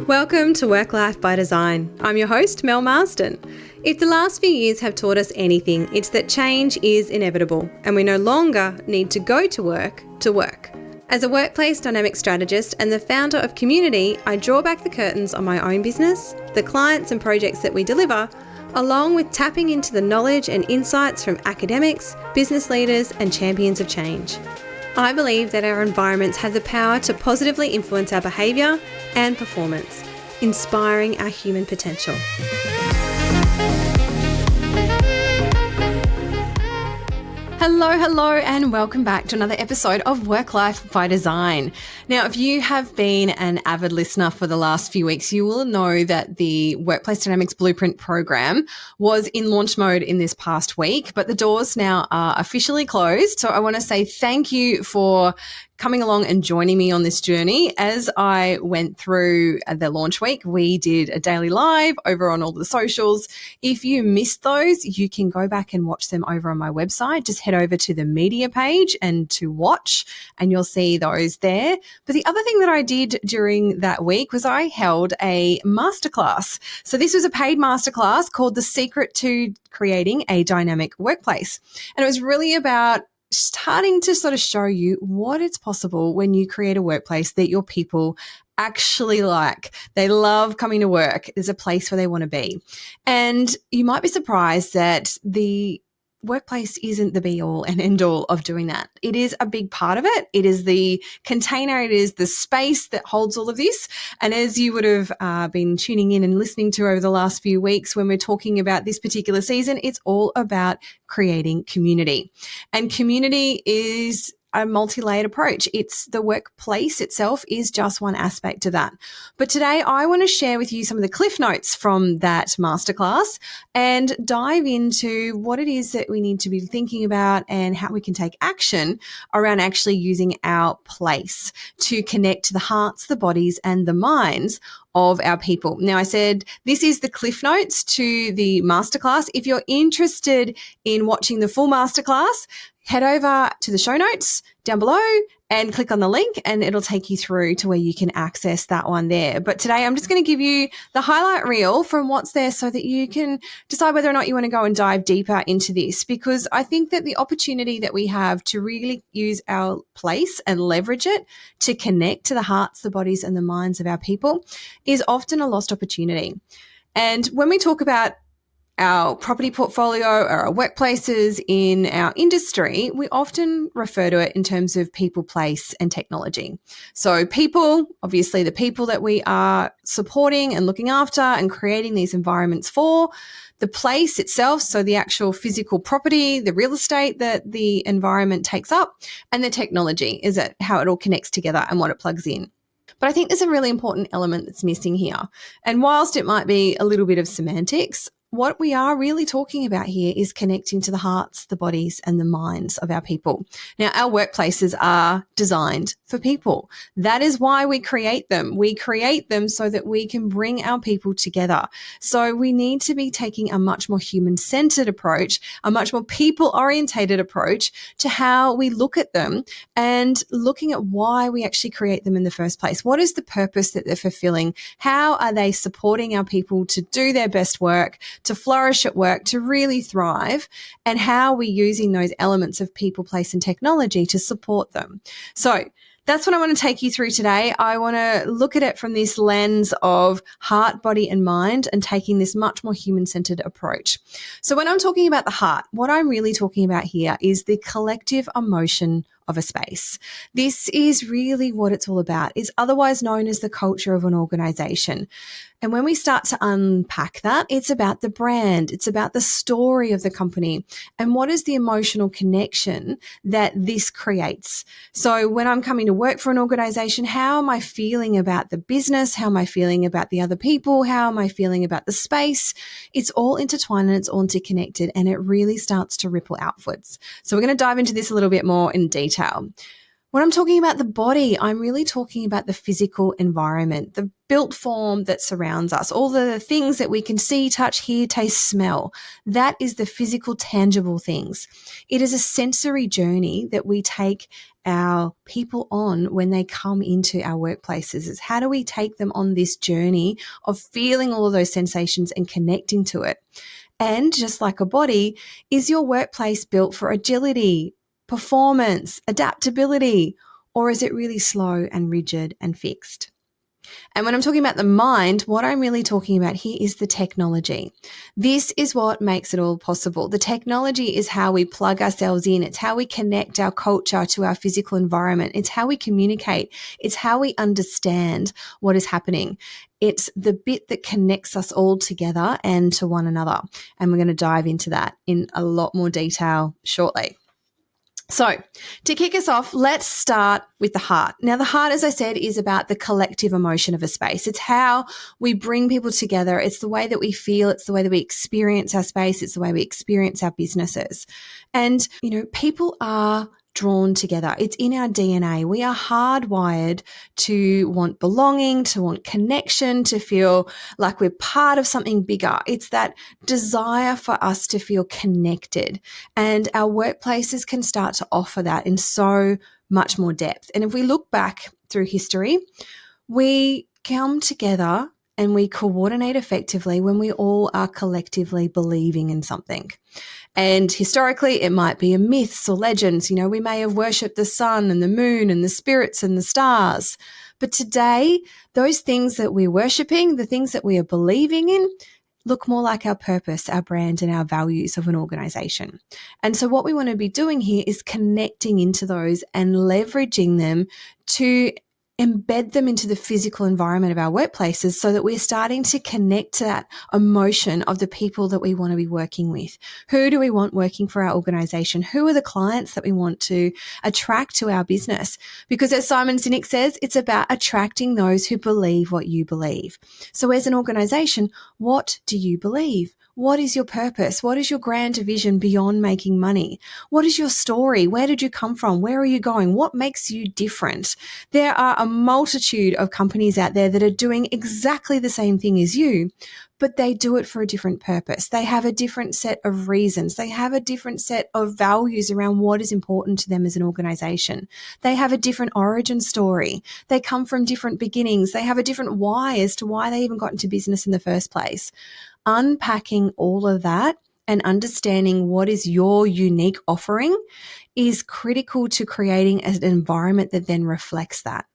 Welcome to Work Life by Design. I'm your host, Mel Marsden. If the last few years have taught us anything, it's that change is inevitable and we no longer need to go to work to work. As a workplace dynamic strategist and the founder of Community, I draw back the curtains on my own business, the clients and projects that we deliver, along with tapping into the knowledge and insights from academics, business leaders and champions of change. I believe that our environments have the power to positively influence our behaviour and performance, inspiring our human potential. Hello, and welcome back to another episode of Work Life by Design. Now, if you have been an avid listener for the last few weeks, you will know that the Workplace Dynamics Blueprint program was in launch mode in this past week, but the doors now are officially closed. So I want to say thank you for coming along and joining me on this journey. As I went through the launch week, we did a daily live over on all the socials. If you missed those, you can go back and watch them over on my website. Just head over to the media page and to watch, and you'll see those there. But the other thing that I did during that week was I held a masterclass. So this was a paid masterclass called The Secret to Creating a Dynamic Workplace. And it was really about starting to sort of show you what it's possible when you create a workplace that your people actually like. They love coming to work. There's a place where they want to be. And you might be surprised that the workplace isn't the be all and end all of doing that. It is a big part of it. It is the container. It is the space that holds all of this. And as you would have been tuning in and listening to over the last few weeks when we're talking about this particular season, it's all about creating community. And community is a multi-layered approach. It's the workplace itself is just one aspect of that. But today I want to share with you some of the cliff notes from that masterclass and dive into what it is that we need to be thinking about and how we can take action around actually using our place to connect to the hearts, the bodies, and the minds of our people. Now, I said this is the cliff notes to the masterclass. If you're interested in watching the full masterclass, head over to the show notes down below and click on the link and it'll take you through to where you can access that one there. But today I'm just going to give you the highlight reel from what's there so that you can decide whether or not you want to go and dive deeper into this, because I think that the opportunity that we have to really use our place and leverage it to connect to the hearts, the bodies and the minds of our people is often a lost opportunity. And when we talk about our property portfolio or our workplaces in our industry, we often refer to it in terms of people, place, and technology. So people, obviously the people that we are supporting and looking after and creating these environments for, the place itself, so the actual physical property, the real estate that the environment takes up, and the technology, is it how it all connects together and what it plugs in. But I think there's a really important element that's missing here. And whilst it might be a little bit of semantics, what we are really talking about here is connecting to the hearts, the bodies, and the minds of our people. Now, our workplaces are designed for people. That is why we create them. We create them so that we can bring our people together. So we need to be taking a much more human-centered approach, a much more people-orientated approach to how we look at them and looking at why we actually create them in the first place. What is the purpose that they're fulfilling? How are they supporting our people to do their best work, to flourish at work, to really thrive, and how are we using those elements of people, place, and technology to support them? So that's what I want to take you through today. I want to look at it from this lens of heart, body, and mind, and taking this much more human-centered approach. So when I'm talking about the heart, what I'm really talking about here is the collective emotion of a space. This is really what it's all about. It's otherwise known as the culture of an organization. And when we start to unpack that, it's about the brand, it's about the story of the company, and what is the emotional connection that this creates. So when I'm coming to work for an organization, how am I feeling about the business? How am I feeling about the other people? How am I feeling about the space? It's all intertwined and it's all interconnected, and it really starts to ripple outwards. So we're going to dive into this a little bit more in detail. When I'm talking about the body, I'm really talking about the physical environment, the built form that surrounds us, all the things that we can see, touch, hear, taste, smell. That is the physical, tangible things. It is a sensory journey that we take our people on when they come into our workplaces? Is how do we take them on this journey of feeling all of those sensations and connecting to it? And just like a body, is your workplace built for agility, performance, adaptability, or is it really slow and rigid and fixed? And when I'm talking about the mind, what I'm really talking about here is the technology. This is what makes it all possible. The technology is how we plug ourselves in. It's how we connect our culture to our physical environment. It's how we communicate. It's how we understand what is happening. It's the bit that connects us all together and to one another. And we're going to dive into that in a lot more detail shortly. So to kick us off, let's start with the heart. Now, the heart, as I said, is about the collective emotion of a space. It's how we bring people together. It's the way that we feel. It's the way that we experience our space. It's the way we experience our businesses. And, people are drawn together. It's in our DNA. We are hardwired to want belonging, to want connection, to feel like we're part of something bigger. It's that desire for us to feel connected. And our workplaces can start to offer that in so much more depth. And if we look back through history, we come together and we coordinate effectively when we all are collectively believing in something. And historically, it might be a myths or legends. We may have worshipped the sun and the moon and the spirits and the stars. But today, those things that we're worshipping, the things that we are believing in, look more like our purpose, our brand, and our values of an organization. And so what we want to be doing here is connecting into those and leveraging them to embed them into the physical environment of our workplaces so that we're starting to connect to that emotion of the people that we want to be working with. Who do we want working for our organization? Who are the clients that we want to attract to our business? Because as Simon Sinek says, it's about attracting those who believe what you believe. So as an organization, what do you believe? What is your purpose? What is your grand vision beyond making money? What is your story? Where did you come from? Where are you going? What makes you different? There are a multitude of companies out there that are doing exactly the same thing as you, but they do it for a different purpose. They have a different set of reasons. They have a different set of values around what is important to them as an organization. They have a different origin story. They come from different beginnings. They have a different why as to why they even got into business in the first place. Unpacking all of that and understanding what is your unique offering is critical to creating an environment that then reflects that.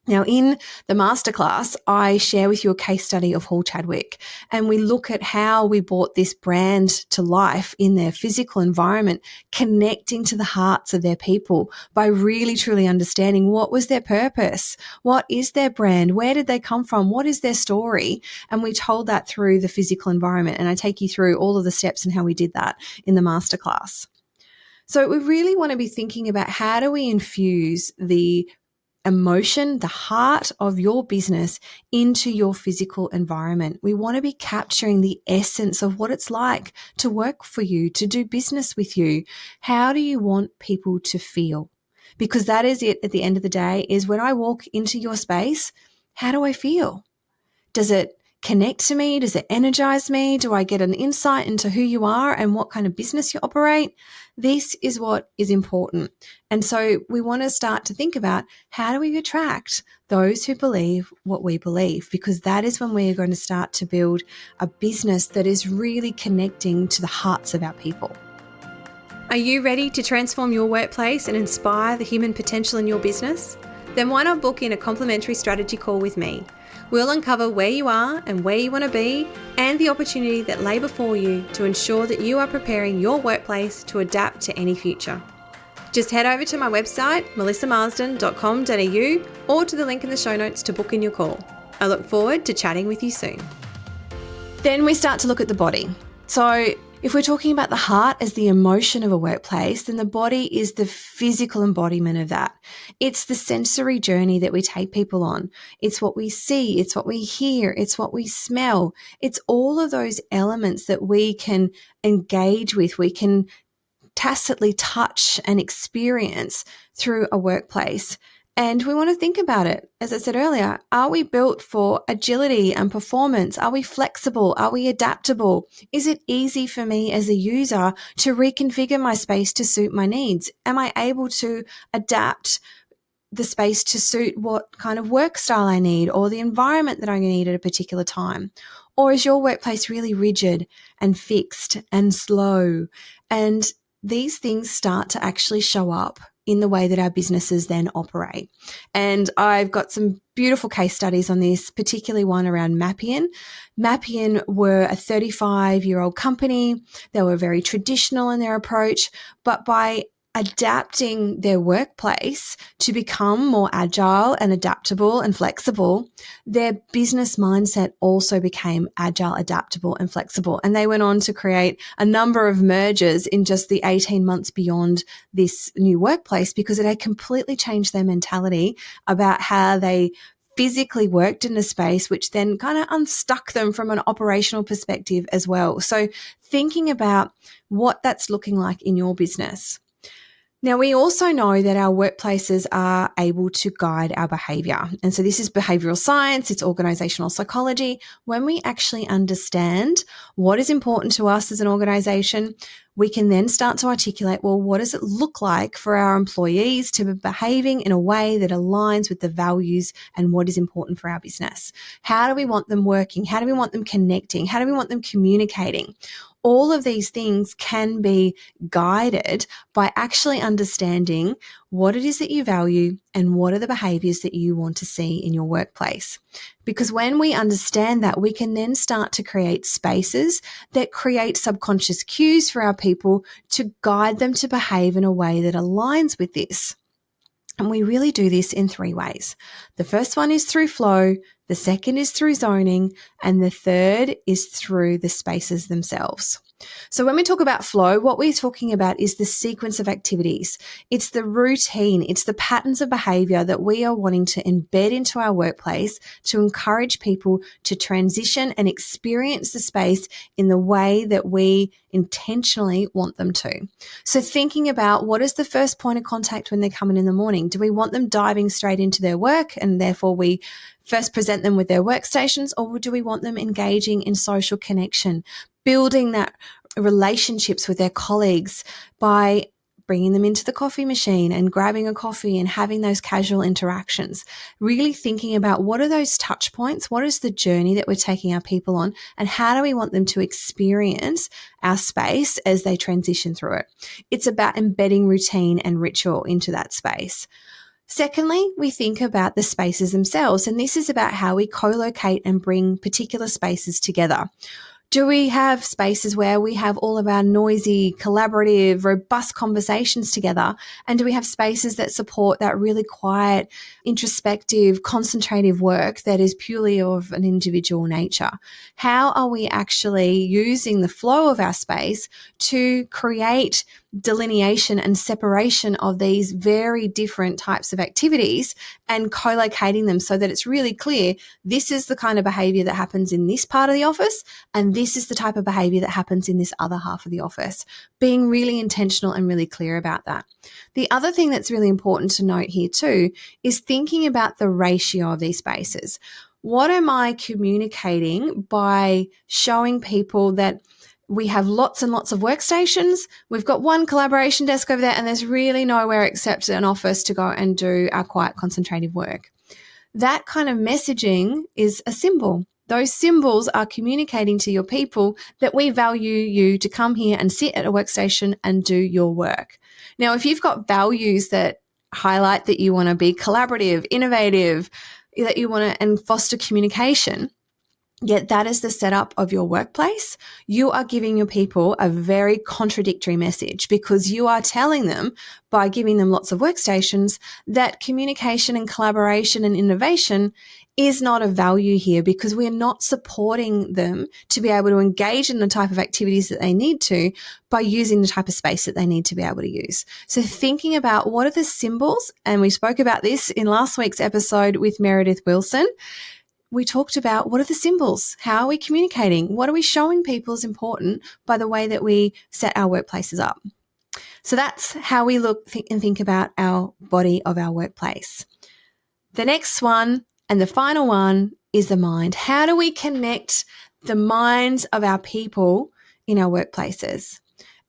Now, in the masterclass, I share with you a case study of Hall Chadwick, and we look at how we brought this brand to life in their physical environment, connecting to the hearts of their people by really truly understanding what was their purpose, what is their brand, where did they come from, what is their story, and we told that through the physical environment, and I take you through all of the steps and how we did that in the masterclass. So we really want to be thinking about how do we infuse the emotion, the heart of your business into your physical environment. We want to be capturing the essence of what it's like to work for you, to do business with you. How do you want people to feel? Because that is it at the end of the day, is when I walk into your space, how do I feel? Does it connect to me? Does it energize me? Do I get an insight into who you are and what kind of business you operate? This is what is important. And so we want to start to think about how do we attract those who believe what we believe, because that is when we are going to start to build a business that is really connecting to the hearts of our people. Are you ready to transform your workplace and inspire the human potential in your business? Then why not book in a complimentary strategy call with me? We'll uncover where you are and where you want to be and the opportunity that lay before you to ensure that you are preparing your workplace to adapt to any future. Just head over to my website, melissamarsden.com.au, or to the link in the show notes to book in your call. I look forward to chatting with you soon. Then we start to look at the body. So if we're talking about the heart as the emotion of a workplace, then the body is the physical embodiment of that. It's the sensory journey that we take people on. It's what we see, it's what we hear, it's what we smell. It's all of those elements that we can engage with, we can tacitly touch and experience through a workplace. And we want to think about it. As I said earlier, are we built for agility and performance? Are we flexible? Are we adaptable? Is it easy for me as a user to reconfigure my space to suit my needs? Am I able to adapt the space to suit what kind of work style I need or the environment that I need at a particular time? Or is your workplace really rigid and fixed and slow? And these things start to actually show up in the way that our businesses then operate. And I've got some beautiful case studies on this, particularly one around Mapian. Mapian were a 35-year-old company. They were very traditional in their approach, but by adapting their workplace to become more agile and adaptable and flexible, their business mindset also became agile, adaptable, and flexible. And they went on to create a number of mergers in just the 18 months beyond this new workplace because it had completely changed their mentality about how they physically worked in a space, which then kind of unstuck them from an operational perspective as well. So thinking about what that's looking like in your business. Now, we also know that our workplaces are able to guide our behavior. And so this is behavioral science, it's organizational psychology. When we actually understand what is important to us as an organization, we can then start to articulate, well, what does it look like for our employees to be behaving in a way that aligns with the values and what is important for our business? How do we want them working? How do we want them connecting? How do we want them communicating? All of these things can be guided by actually understanding what it is that you value and what are the behaviors that you want to see in your workplace. Because when we understand that, we can then start to create spaces that create subconscious cues for our people to guide them to behave in a way that aligns with this. And we really do this in 3 ways. The first one is through flow, the second is through zoning, and the third is through the spaces themselves. So when we talk about flow, what we're talking about is the sequence of activities. It's the routine, it's the patterns of behavior that we are wanting to embed into our workplace to encourage people to transition and experience the space in the way that we intentionally want them to. So thinking about what is the first point of contact when they come in the morning? Do we want them diving straight into their work and therefore we first present them with their workstations, or do we want them engaging in social connection, building that relationships with their colleagues by bringing them into the coffee machine and grabbing a coffee and having those casual interactions, really thinking about what are those touch points, what is the journey that we're taking our people on, and how do we want them to experience our space as they transition through it. It's about embedding routine and ritual into that space. Secondly, we think about the spaces themselves, and this is about how we co-locate and bring particular spaces together. Do we have spaces where we have all of our noisy, collaborative, robust conversations together? And do we have spaces that support that really quiet, introspective, concentrative work that is purely of an individual nature? How are we actually using the flow of our space to create delineation and separation of these very different types of activities and co-locating them so that it's really clear this is the kind of behavior that happens in this part of the office and this is the type of behavior that happens in this other half of the office, being really intentional and really clear about that. The other thing that's really important to note here too is thinking about the ratio of these spaces. What am I communicating by showing people that we have lots and lots of workstations, we've got one collaboration desk over there, and there's really nowhere except an office to go and do our quiet, concentrative work? That kind of messaging is a symbol. Those symbols are communicating to your people that we value you to come here and sit at a workstation and do your work. Now, if you've got values that highlight that you want to be collaborative, innovative, that you want to and foster communication, yet that is the setup of your workplace, you are giving your people a very contradictory message because you are telling them by giving them lots of workstations that communication and collaboration and innovation is not a value here because we're not supporting them to be able to engage in the type of activities that they need to by using the type of space that they need to be able to use. So thinking about what are the symbols, and we spoke about this in last week's episode with Meredith Wilson. We talked about what are the symbols? How are we communicating? What are we showing people is important by the way that we set our workplaces up? So that's how we look and think about our body of our workplace. The next one and the final one is the mind. How do we connect the minds of our people in our workplaces?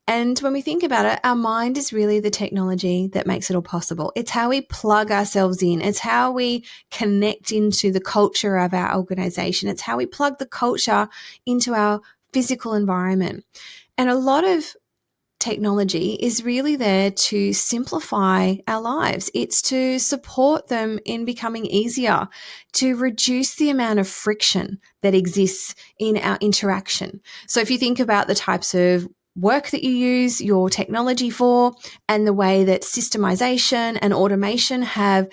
And when we think about it, our mind is really the technology that makes it all possible. It's how we plug ourselves in. It's how we connect into the culture of our organization. It's how we plug the culture into our physical environment. And a lot of technology is really there to simplify our lives. It's to support them in becoming easier, to reduce the amount of friction that exists in our interaction. So if you think about the types of work that you use your technology for and the way that systemization and automation have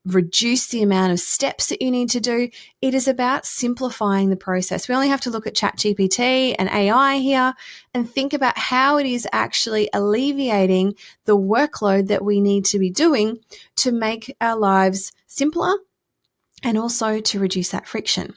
reduced the amount of steps that you need to do, it is about simplifying the process. We only have to look at ChatGPT and AI here and think about how it is actually alleviating the workload that we need to be doing to make our lives simpler and also to reduce that friction.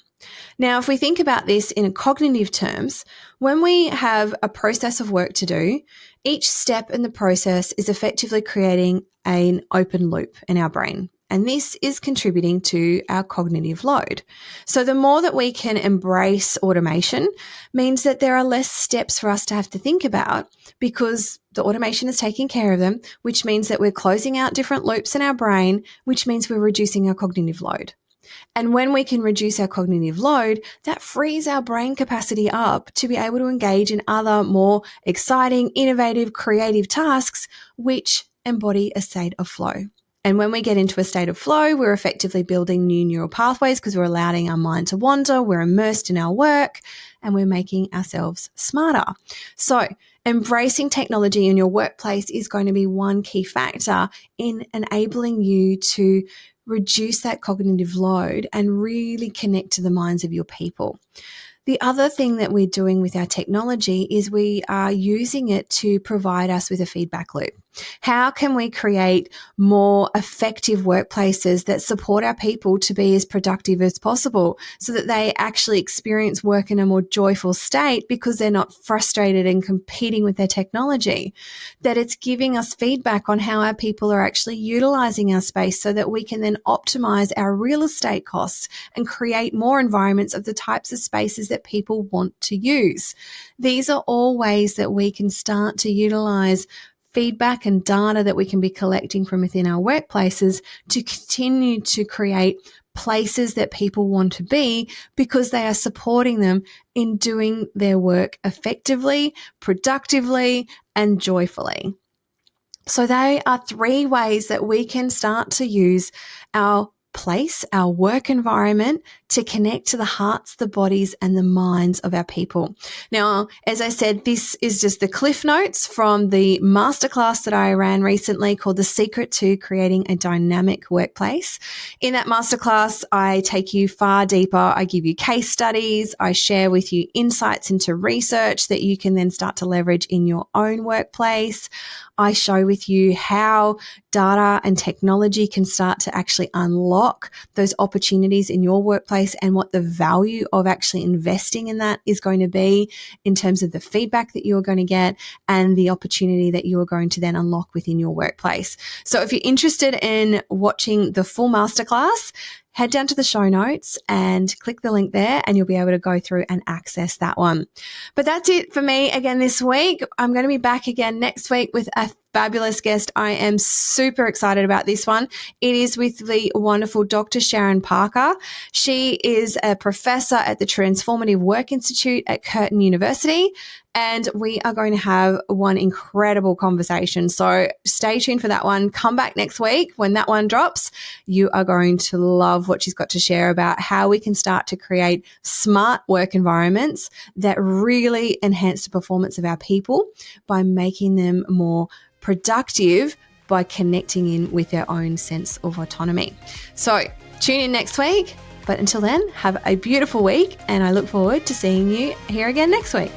Now, if we think about this in cognitive terms, when we have a process of work to do, each step in the process is effectively creating an open loop in our brain. And this is contributing to our cognitive load. So the more that we can embrace automation means that there are less steps for us to have to think about because the automation is taking care of them, which means that we're closing out different loops in our brain, which means we're reducing our cognitive load. And when we can reduce our cognitive load, that frees our brain capacity up to be able to engage in other more exciting, innovative, creative tasks, which embody a state of flow. And when we get into a state of flow, we're effectively building new neural pathways because we're allowing our mind to wander, we're immersed in our work, and we're making ourselves smarter. So embracing technology in your workplace is going to be one key factor in enabling you to reduce that cognitive load and really connect to the minds of your people. The other thing that we're doing with our technology is we are using it to provide us with a feedback loop. How can we create more effective workplaces that support our people to be as productive as possible so that they actually experience work in a more joyful state because they're not frustrated and competing with their technology? That it's giving us feedback on how our people are actually utilizing our space so that we can then optimize our real estate costs and create more environments of the types of spaces that people want to use. These are all ways that we can start to utilize feedback and data that we can be collecting from within our workplaces to continue to create places that people want to be because they are supporting them in doing their work effectively, productively, and joyfully. So they are 3 ways that we can start to use our place, our work environment to connect to the hearts, the bodies, and the minds of our people. Now, as I said, this is just the cliff notes from the masterclass that I ran recently called The Secret to Creating a Dynamic Workplace. In that masterclass, I take you far deeper. I give you case studies. I share with you insights into research that you can then start to leverage in your own workplace. I show with you how data and technology can start to actually unlock those opportunities in your workplace and what the value of actually investing in that is going to be in terms of the feedback that you're going to get and the opportunity that you are going to then unlock within your workplace. So if you're interested in watching the full masterclass, head down to the show notes and click the link there and you'll be able to go through and access that one. But that's it for me again this week. I'm going to be back again next week with a fabulous guest. I am super excited about this one. It is with the wonderful Dr. Sharon Parker. She is a professor at the Transformative Work Institute at Curtin University, and we are going to have one incredible conversation. So stay tuned for that one. Come back next week when that one drops. You are going to love what she's got to share about how we can start to create smart work environments that really enhance the performance of our people by making them more productive by connecting in with their own sense of autonomy. So tune in next week. But until then, have a beautiful week and I look forward to seeing you here again next week.